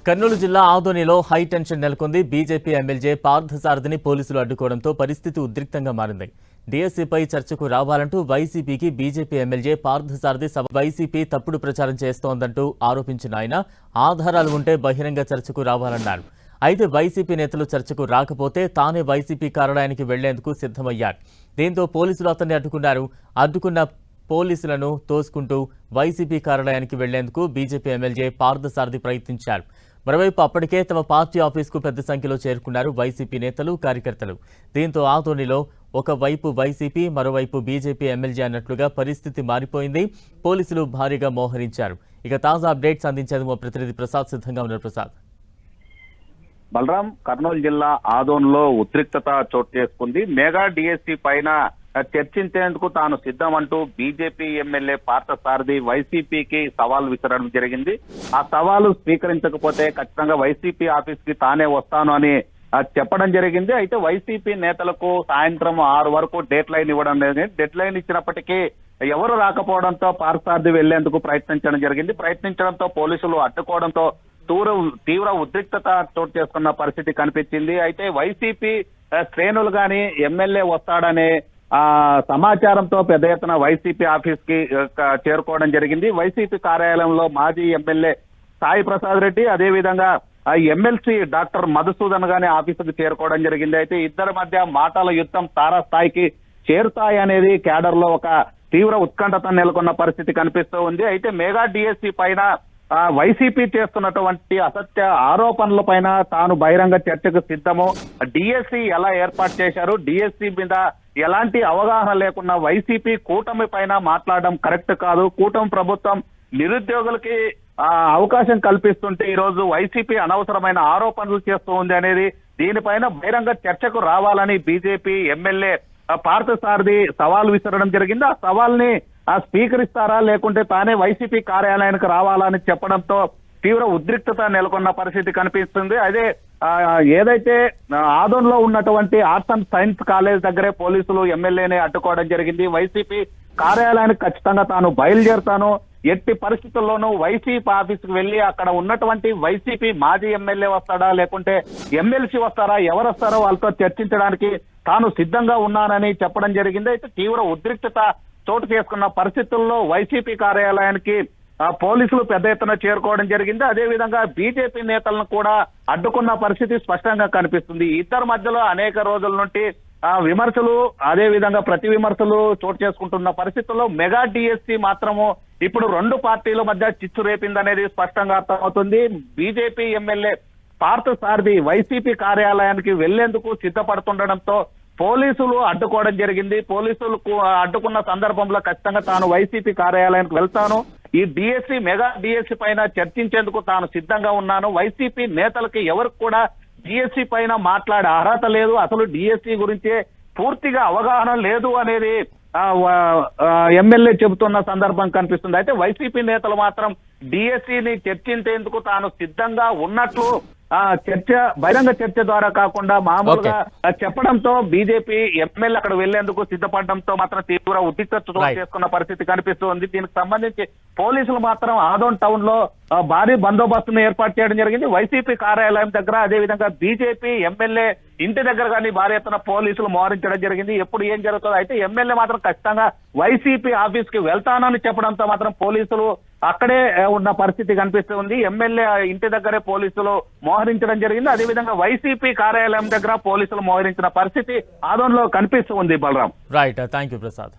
కర్నూలు జిల్లా ఆదోనిలో high tension నెలకొంది. బీజేపీ ఎమ్మెల్యే పార్థసారథిని పోలీసులు అడ్డుకోవడంతో పరిస్థితి ఉద్రిక్తంగా మారింది. డీఎస్సీపై చర్చకు రావాలంటూ వైసీపీకి బీజేపీ ఎమ్మెల్యే పార్థసారథి వైసీపీ తప్పుడు ప్రచారం చేస్తోందంటూ ఆరోపించిన ఆయన ఆధారాలు ఉంటే బహిరంగ చర్చకు రావాలన్నారు. అయితే వైసీపీ నేతలు చర్చకు రాకపోతే తానే వైసీపీ కార్యాలయానికి వెళ్లేందుకు సిద్ధమయ్యారు. దీంతో పోలీసులు అతన్ని అడ్డుకున్న పోలీసులను తోసుకుంటూ వైసీపీ కార్యాలయానికి వెళ్లేందుకు బీజేపీ ఎమ్మెల్యే పార్థసారథి ప్రయత్నించారు. మరోవైపు అప్పటికే తమ పార్టీ ఆఫీసుకు పెద్ద సంఖ్యలో చేరుకున్నారు వైసీపీ నేతలు, కార్యకర్తలు. దీంతో ఆదోనిలో ఒకవైపు వైసీపీ, మరోవైపు బీజేపీ ఎమ్మెల్యే అన్నట్లుగా పరిస్థితి మారిపోయింది. పోలీసులు భారీగా మోహరించారు. ఇక తాజా అప్డేట్స్ అందించేందుకు మా ప్రతినిధి ప్రసాద్ సిద్ధంగా ఉన్నారు. ప్రసాద్. బలరాం, కర్నూలు జిల్లా ఆదోన్లో ఉద్రిక్తత చోటు చేసుకుంది. మెగా డిఎస్సీ పైన చర్చించేందుకు తాను సిద్ధమంటూ బీజేపీ ఎమ్మెల్యే పార్థసారథి వైసీపీకి సవాల్ విసరడం జరిగింది. ఆ సవాలు స్వీకరించకపోతే ఖచ్చితంగా వైసీపీ ఆఫీస్ కి తానే వస్తాను అని చెప్పడం జరిగింది. అయితే వైసీపీ నేతలకు సాయంత్రం 6 వరకు డెడ్ లైన్ ఇవ్వడం జరిగింది. డెడ్ లైన్ ఇచ్చినప్పటికీ ఎవరు రాకపోవడంతో పార్థసారథి వెళ్లేందుకు ప్రయత్నించడంతో పోలీసులు అడ్డుకోవడంతో తీవ్ర ఉద్రిక్తత చోటు చేసుకున్న పరిస్థితి కనిపించింది. అయితే వైసీపీ శ్రేణులు గాని ఎమ్మెల్యే వస్తాడనే సమాచారంతో పెద్ద ఎత్తున వైసీపీ ఆఫీస్ కి చేరుకోవడం జరిగింది. వైసీపీ కార్యాలయంలో మాజీ ఎమ్మెల్యే సాయి ప్రసాద్ రెడ్డి, అదేవిధంగా ఎమ్మెల్సీ డాక్టర్ మధుసూదన్ గాని ఆఫీసుకు చేరుకోవడం జరిగింది. అయితే ఇద్దరి మధ్య మాటల యుద్ధం తారాస్థాయికి చేరుతాయి అనేది క్యాడర్ లో ఒక తీవ్ర ఉత్కంఠత నెలకొన్న పరిస్థితి కనిపిస్తూ ఉంది. అయితే మెగా డిఎస్సీ పైన వైసీపీ చేస్తున్నటువంటి అసత్య ఆరోపణల పైన తాను బహిరంగ చర్చకు సిద్ధము. డిఎస్సీ ఎలా ఏర్పాటు చేశారు, డిఎస్సీ మీద ఎలాంటి అవగాహన లేకుండా వైసీపీ కూటమి పైన మాట్లాడడం కరెక్ట్ కాదు. కూటమి ప్రభుత్వం నిరుద్యోగులకి అవకాశం కల్పిస్తుంటే ఈ రోజు వైసీపీ అనవసరమైన ఆరోపణలు చేస్తూ ఉంది అనేది దీనిపైన బహిరంగ చర్చకు రావాలని బీజేపీ ఎమ్మెల్యే పార్థసారథి సవాల్ విసరడం జరిగింది. ఆ సవాల్ని స్వీకరిస్తారా లేకుంటే తానే వైసీపీ కార్యాలయానికి రావాలని చెప్పడంతో తీవ్ర ఉద్రిక్తత నెలకొన్న పరిస్థితి కనిపిస్తుంది. అదే ఏదైతే ఆదోన్లో ఉన్నటువంటి ఆర్ట్స్ అండ్ సైన్స్ కాలేజ్ దగ్గరే పోలీసులు ఎమ్మెల్యేని అడ్డుకోవడం జరిగింది. వైసీపీ కార్యాలయానికి ఖచ్చితంగా తాను బయలుదేరుతాను, ఎట్టి పరిస్థితుల్లోనూ వైసీపీ ఆఫీస్కి వెళ్లి అక్కడ ఉన్నటువంటి వైసీపీ మాజీ ఎమ్మెల్యే వస్తాడా లేకుంటే ఎమ్మెల్సీ వస్తారా, ఎవరు వస్తారో వాళ్ళతో చర్చించడానికి తాను సిద్ధంగా ఉన్నానని చెప్పడం జరిగింది. అయితే తీవ్ర ఉద్రిక్తత చోటు చేసుకున్న పరిస్థితుల్లో వైసీపీ కార్యాలయానికి పోలీసులు పెద్ద ఎత్తున చేరుకోవడం జరిగింది. అదేవిధంగా బీజేపీ నేతలను కూడా అడ్డుకున్న పరిస్థితి స్పష్టంగా కనిపిస్తుంది. ఇద్దరి మధ్యలో అనేక రోజుల నుండి విమర్శలు, అదేవిధంగా ప్రతి విమర్శలు చోటు చేసుకుంటున్న పరిస్థితుల్లో మెగా డిఎస్సీ మాత్రము ఇప్పుడు 2 పార్టీల మధ్య చిచ్చు రేపిందనేది స్పష్టంగా అర్థమవుతుంది. బీజేపీ ఎమ్మెల్యే పార్థసారథి వైసీపీ కార్యాలయానికి వెళ్లేందుకు సిద్ధపడుతుండడంతో పోలీసులు అడ్డుకోవడం జరిగింది. పోలీసులకు అడ్డుకున్న సందర్భంలో ఖచ్చితంగా తాను వైసీపీ కార్యాలయానికి వెళ్తాను, ఈ డిఎస్సీ మెగా డిఎస్సీ పైన చర్చించేందుకు తాను సిద్ధంగా ఉన్నాను, వైసీపీ నేతలకి ఎవరికి కూడా డిఎస్సీ పైన మాట్లాడే అర్హత లేదు, అసలు డిఎస్సీ గురించే పూర్తిగా అవగాహన లేదు అనేది ఎమ్మెల్యే చెబుతున్న సందర్భం కనిపిస్తుంది. అయితే వైసీపీ నేతలు మాత్రం డిఎస్సీని చర్చించేందుకు తాను సిద్ధంగా ఉన్నట్లు బహిరంగ చర్చ ద్వారా కాకుండా మామూలుగా చెప్పడంతో బీజేపీ ఎమ్మెల్యే అక్కడ వెళ్లేందుకు సిద్ధపడడంతో మాత్రం తీవ్ర ఉద్రిక్తత చేసుకున్న పరిస్థితి కనిపిస్తుంది. దీనికి సంబంధించి పోలీసులు మాత్రం ఆదోన్ టౌన్ లో భారీ బందోబస్తును ఏర్పాటు చేయడం జరిగింది. వైసీపీ కార్యాలయం దగ్గర, అదేవిధంగా బీజేపీ ఎమ్మెల్యే ఇంటి దగ్గర కానీ భారీ ఎత్తున పోలీసులు మోహరించడం జరిగింది. ఎప్పుడు ఏం జరుగుతుందో. అయితే ఎమ్మెల్యే మాత్రం ఖచ్చితంగా వైసీపీ ఆఫీస్ కి వెళ్తానని చెప్పడంతో మాత్రం పోలీసులు అక్కడే ఉన్న పరిస్థితి కనిపిస్తుంది. ఎమ్మెల్యే ఇంటి దగ్గరే పోలీసులు మోహరించడం జరిగింది. అదేవిధంగా వైసీపీ కార్యాలయం దగ్గర పోలీసులు మోహరించిన పరిస్థితి ఆదోన్లో కనిపిస్తుంది. Balaram. Right, thank you Prasad.